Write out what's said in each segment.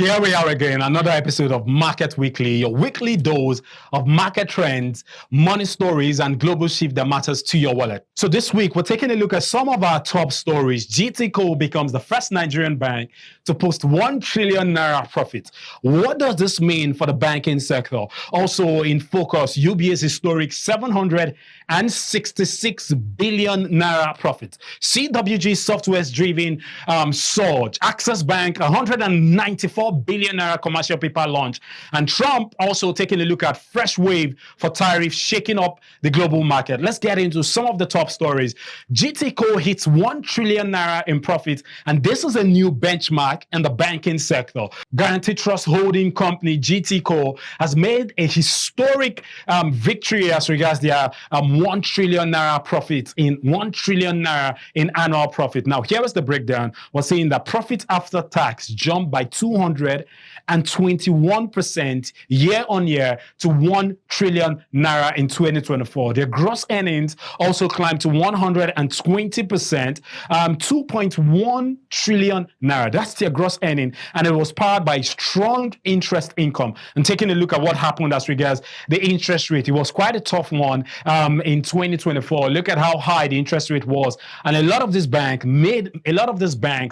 Here we are again, another episode of Market Weekly, your weekly dose of market trends, money stories, and global shift that matters to your wallet. So this week, we're taking a look at some of our top stories. Gtco becomes the first Nigerian bank to post 1 trillion naira profit. What does this mean for the banking sector? Also in focus, UBA's historic 766 billion naira profit. CWG Software's driven surge. Access Bank, 194 billion naira commercial paper launch. And Trump also taking a look at fresh wave for tariffs shaking up the global market. Let's get into some of the top stories. Gtco hits 1 trillion naira in profit, and this is a new benchmark in the banking sector. Guaranty Trust Holding Company, Gtco, has made a historic victory as regards their 1 trillion naira profit in 1 trillion naira in annual profit. Now, here is the breakdown. We're seeing that profit after tax jumped by 221% year on year to 1 trillion naira in 2024. Their gross earnings also climbed to 120%, 2.1 trillion naira. That's their gross earning, and it was powered by strong interest income. And taking a look at what happened as regards the interest rate, it was quite a tough one in 2024. Look at how high the interest rate was, and a lot of these banks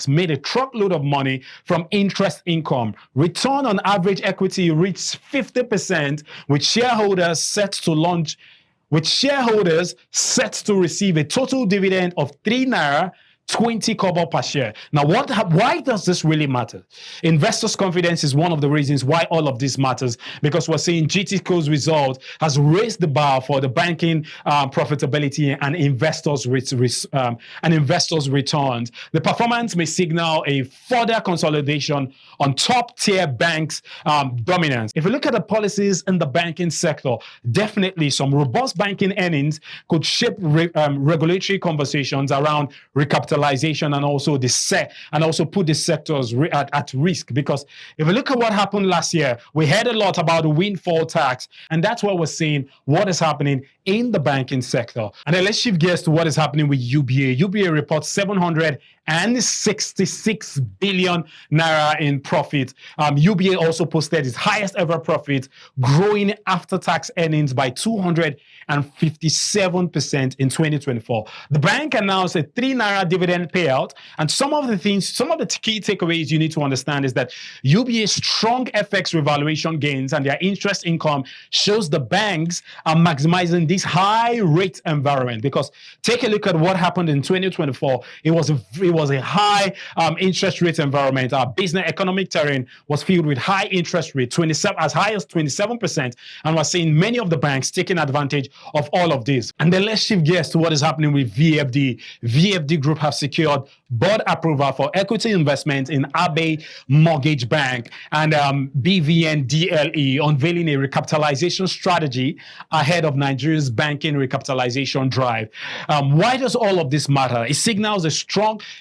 made a truckload of money from interest income. Return on average equity reached 50%, with shareholders set to receive a total dividend of 3 naira 20 kobo per share. Now, why does this really matter? Investors' confidence is one of the reasons why all of this matters, because we're seeing GTCO's result has raised the bar for the banking profitability and investors' returns. The performance may signal a further consolidation on top-tier banks' dominance. If you look at the policies in the banking sector, definitely some robust banking earnings could shape regulatory conversations around recapitalization and also put the sectors at risk. Because if you look at what happened last year, we heard a lot about the windfall tax, and that's what we're seeing what is happening in the banking sector. And then let's shift gears to what is happening with UBA. UBA reports 766 billion naira in profit. UBA also posted its highest ever profit, growing after-tax earnings by 257% in 2024. The bank announced a 3 naira dividend payout, and some of the key takeaways you need to understand is that UBA's strong FX revaluation gains and their interest income shows the banks are maximizing this high rate environment. Because take a look at what happened in 2024. It was a high interest rate environment. Our business economic terrain was filled with high interest rate, as high as 27%, and we're seeing many of the banks taking advantage of all of this. And then let's shift gears to what is happening with VFD. VFD Group have secured board approval for equity investment in Abe Mortgage Bank and BVN DLE, unveiling a recapitalization strategy ahead of Nigeria's banking recapitalization drive. Why does all of this matter? It signals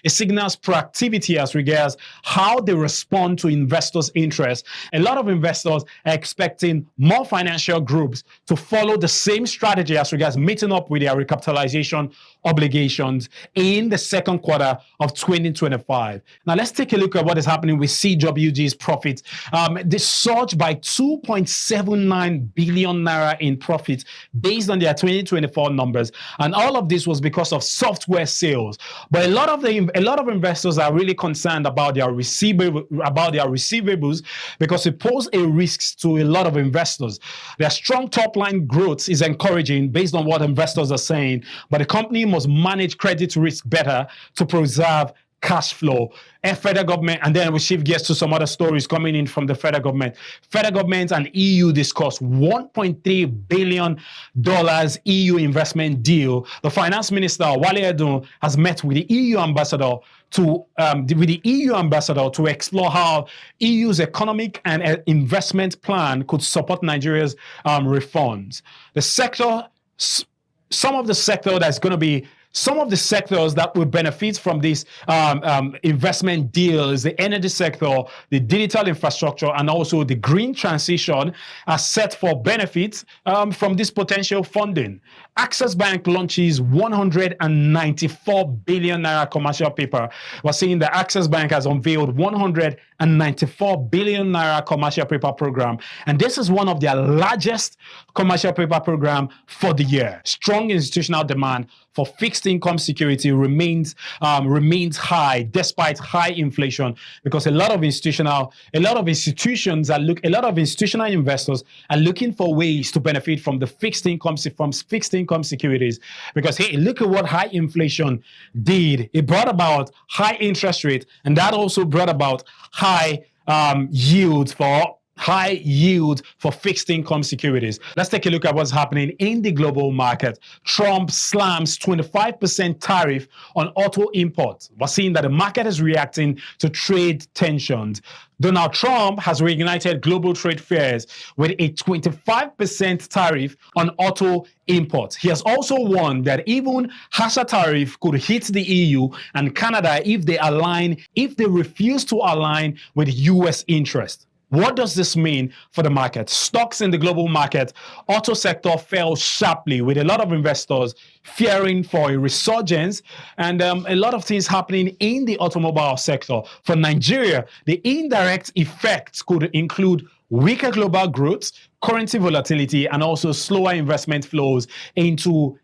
proactivity as regards how they respond to investors' interest. A lot of investors are expecting more financial groups to follow the same strategy as regards meeting up with their recapitalization obligations in the second quarter of 2025. Now, let's take a look at what is happening with CWG's profit. They surged by 2.79 billion naira in profit based on their 2024 numbers, and all of this was because of software sales. But a lot of investors are really concerned about their receivables because it poses a risk to a lot of investors. Their strong top-line growth is encouraging based on what investors are saying, but the company must manage credit risk better to preserve cash flow. Federal government, and then we shift gears to some other stories coming in from the federal government. Federal government and EU discuss $1.3 billion EU investment deal. The finance minister, Wale Edun, has met with the EU ambassador to explore how EU's economic and investment plan could support Nigeria's reforms. Some of the sector that's going to be some of the sectors that will benefit from this investment deal is the energy sector, the digital infrastructure, and also the green transition are set for benefits from this potential funding. Access Bank launches 194 billion naira commercial paper. We're seeing that Access Bank has unveiled 194 billion naira commercial paper program, and this is one of their largest commercial paper program for the year. Strong institutional demand for fixed income security remains high despite high inflation, because a lot of institutional investors are looking for ways to benefit from the fixed income securities. Because hey, look at what high inflation did. It brought about high interest rate, and that also brought about high yields for fixed income securities. Let's take a look at what's happening in the global market. Trump slams 25% tariff on auto imports. We're seeing that the market is reacting to trade tensions. Donald Trump has reignited global trade fairs with a 25% tariff on auto imports. He has also warned that even harsher tariff could hit the EU and Canada if they refuse to align with US interests. What does this mean for the market? Stocks in the global market, auto sector fell sharply, with a lot of investors fearing for a resurgence and a lot of things happening in the automobile sector. For Nigeria, the indirect effects could include weaker global growth, currency volatility, and also slower investment flows into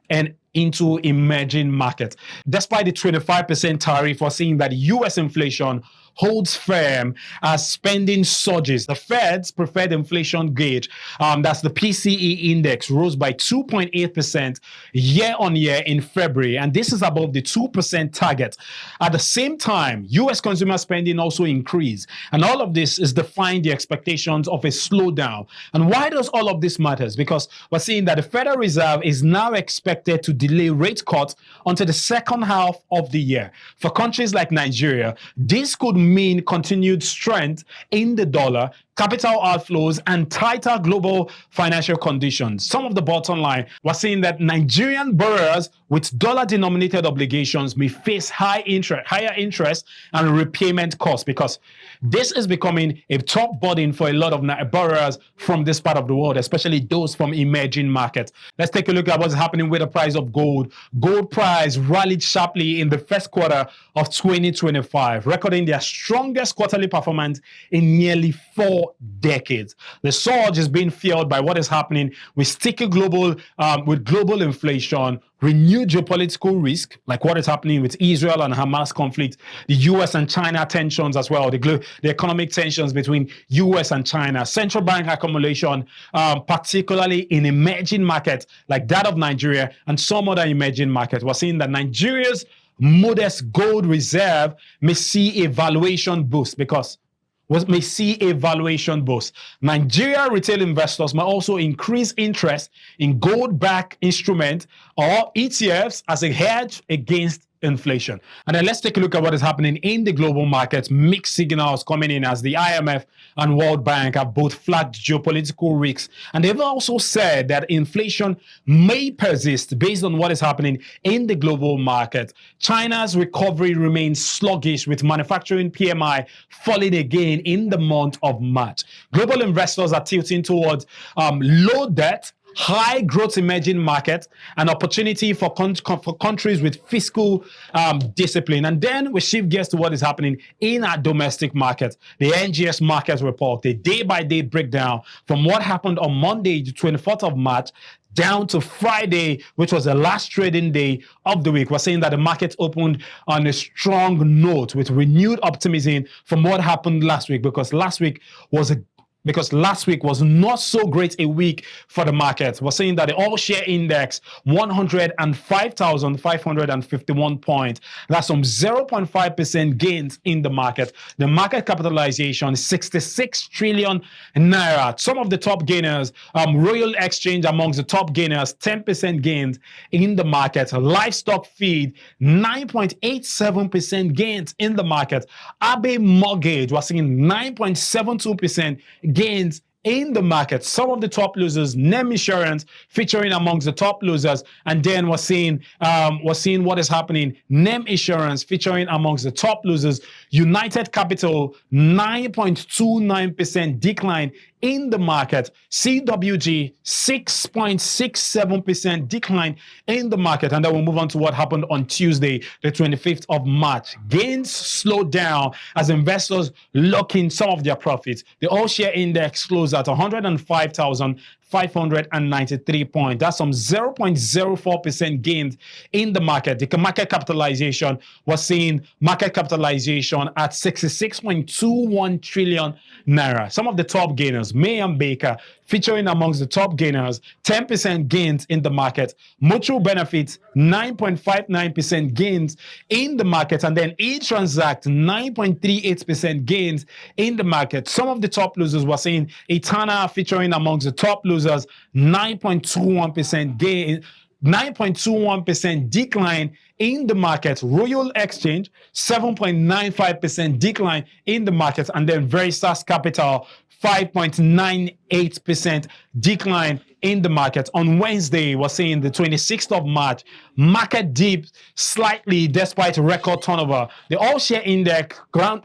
emerging markets. Despite the 25% tariff, we're seeing that US inflation holds firm as spending surges. The Fed's preferred inflation gauge, that's the PCE index, rose by 2.8% year on year in February, and this is above the 2% target. At the same time, US consumer spending also increased, and all of this is defying the expectations of a slowdown. And why does all of this matters? Because we're seeing that the Federal Reserve is now expected to delay rate cuts until the second half of the year. For countries like Nigeria, this could mean continued strength in the dollar, capital outflows, and tighter global financial conditions. Some of the bottom line, we're seeing that Nigerian borrowers with dollar-denominated obligations may face higher interest and repayment costs, because this is becoming a top burden for a lot of borrowers from this part of the world, especially those from emerging markets. Let's take a look at what's happening with the price of gold. Gold price rallied sharply in the first quarter of 2025, recording their strongest quarterly performance in nearly 4 decades. The surge is being fueled by what is happening with sticky global inflation, renewed geopolitical risk, like what is happening with Israel and Hamas conflict, the US and China tensions as well, the economic tensions between US and China, central bank accumulation, particularly in emerging markets like that of Nigeria and some other emerging markets. We're seeing that Nigeria's modest gold reserve may see a valuation boost Nigeria retail investors may also increase interest in gold-backed instruments or ETFs as a hedge against inflation. And then let's take a look at what is happening in the global markets. Mixed signals coming in as the IMF and World Bank have both flagged geopolitical risks, and they've also said that inflation may persist based on what is happening in the global market. China's recovery remains sluggish, with manufacturing PMI falling again in the month of March. Global investors are tilting towards low debt, high growth emerging markets, and opportunity for countries with fiscal discipline. And then we shift gears to what is happening in our domestic market. The NGS market report, a day-by-day breakdown from what happened on Monday, the 24th of March, down to Friday, which was the last trading day of the week. We're saying that the market opened on a strong note with renewed optimism from what happened last week, because last week was not so great a week for the market. We're saying that the all-share index, 105,551 points. That's some 0.5% gains in the market. The market capitalization, 66 trillion naira. Some of the top gainers, Royal Exchange amongst the top gainers, 10% gains in the market. Livestock feed, 9.87% gains in the market. Abe Mortgage, we're seeing 9.72% gains in the market. Some of the top losers: NEM Insurance featuring amongst the top losers, and then we're seeing what is happening. NEM Insurance featuring amongst the top losers. United Capital 9.29% decline in the market. CWG 6.67% decline in the market. And then we'll move on to what happened on Tuesday, the 25th of March. Gains slowed down as investors lock in some of their profits. The all-share index closed at 105,593 points. That's some 0.04% gains in the market. The market capitalization was seeing market capitalization at 66.21 trillion naira. Some of the top gainers: May and Baker featuring amongst the top gainers, 10% gains in the market. Mutual Benefits 9.59% gains in the market, and then E-Transact 9.38% gains in the market. Some of the top losers were seeing Etana featuring amongst the top losers, 9.21% gain, 9.21% decline in the market. Royal Exchange 7.95% decline in the market, and then Veritas Capital 5.98% decline in the market. On Wednesday, we're seeing the 26th of March, market dipped slightly despite record turnover. The all-share index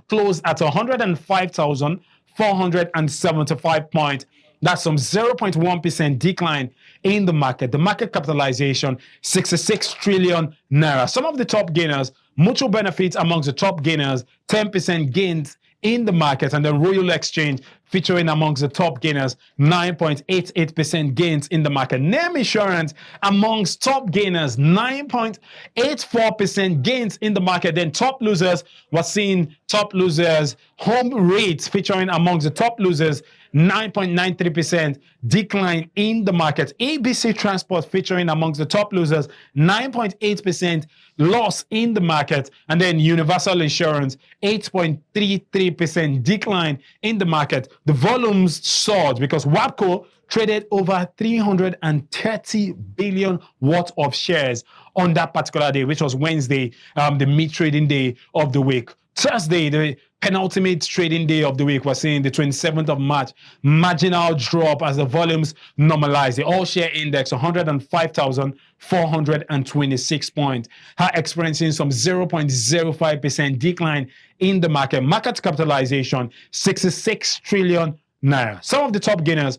closed at 105,475 points. That's some 0.1% decline in the market. The market capitalization, 66 trillion naira. Some of the top gainers: Mutual Benefits amongst the top gainers, 10% gains in the market, and then Royal Exchange featuring amongst the top gainers, 9.88% gains in the market. NEM Insurance amongst top gainers, 9.84% gains in the market. Then top losers, we're seeing top losers: Home Rates featuring amongst the top losers, 9.93% decline in the market. ABC Transport featuring amongst the top losers, 9.8% loss in the market. And then Universal Insurance, 8.33% decline in the market. The volumes soared because WAPCO traded over 330 billion worth of shares on that particular day, which was Wednesday, the mid-trading day of the week. Thursday, the penultimate trading day of the week, we're seeing the 27th of March, marginal drop as the volumes normalize. The all-share index, 105,426 points, are experiencing some 0.05% decline in the market. Market capitalization, 66 trillion naira. Some of the top gainers,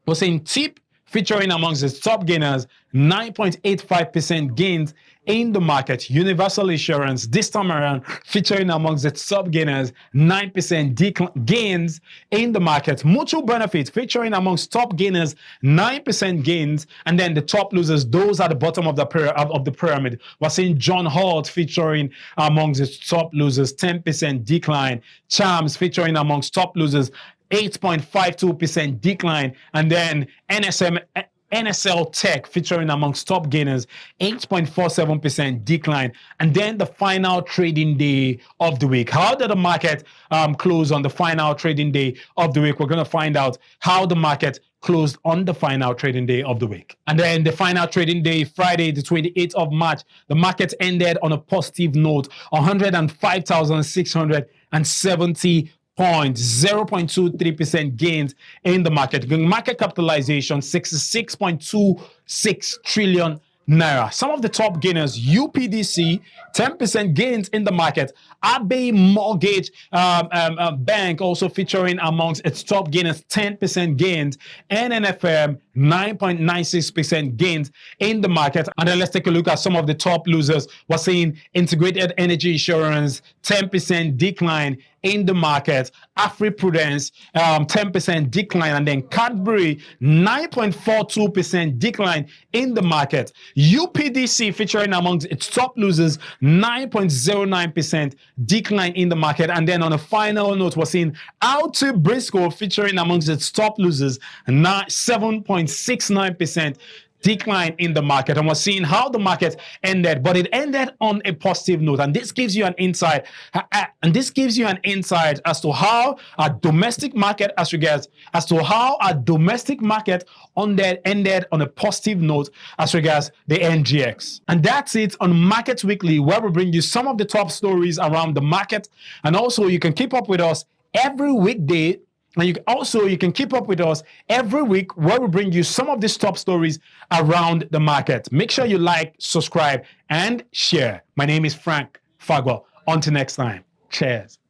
we're seeing TIP featuring amongst the top gainers, 9.85% gains in the market. Universal Insurance this time around featuring amongst the top gainers, 9% gains in the market. Mutual Benefits featuring amongst top gainers, 9% gains, and then the top losers, those at the bottom of the pyramid. We're seeing John Holt featuring amongst the top losers, 10% decline. Charms featuring amongst top losers, 8.52% decline, and then NSL Tech featuring amongst top gainers, 8.47% decline. And then the final trading day of the week. How did the market close on the final trading day of the week? We're going to find out how the market closed on the final trading day of the week. And then the final trading day, Friday, the 28th of March, the market ended on a positive note, 105,670 points, 0.23% gains in the market. The market capitalization, 66.26 trillion naira. Some of the top gainers: UPDC, 10% gains in the market. Abbey Mortgage Bank also featuring amongst its top gainers, 10% gains. NNFM, 9.96% gains in the market. And then let's take a look at some of the top losers. We're seeing Integrated Energy Insurance, 10% decline in the market. AfriPrudence, 10% decline, and then Cadbury, 9.42% decline in the market. UPDC featuring amongst its top losers, 9.09% decline in the market. And then on a final note, we're seeing Alti Briscoe featuring amongst its top losers, 7.69% decline in the market. And we're seeing how the market ended, but it ended on a positive note. And this gives you an insight, as to how our domestic market, ended on a positive note as regards the NGX. And that's it on Market Weekly, where we bring you some of the top stories around the market. And also you can keep up with us every weekday And you can keep up with us every week where we bring you some of these top stories around the market. Make sure you like, subscribe, and share. My name is Frank Fagwa. Until next time, cheers.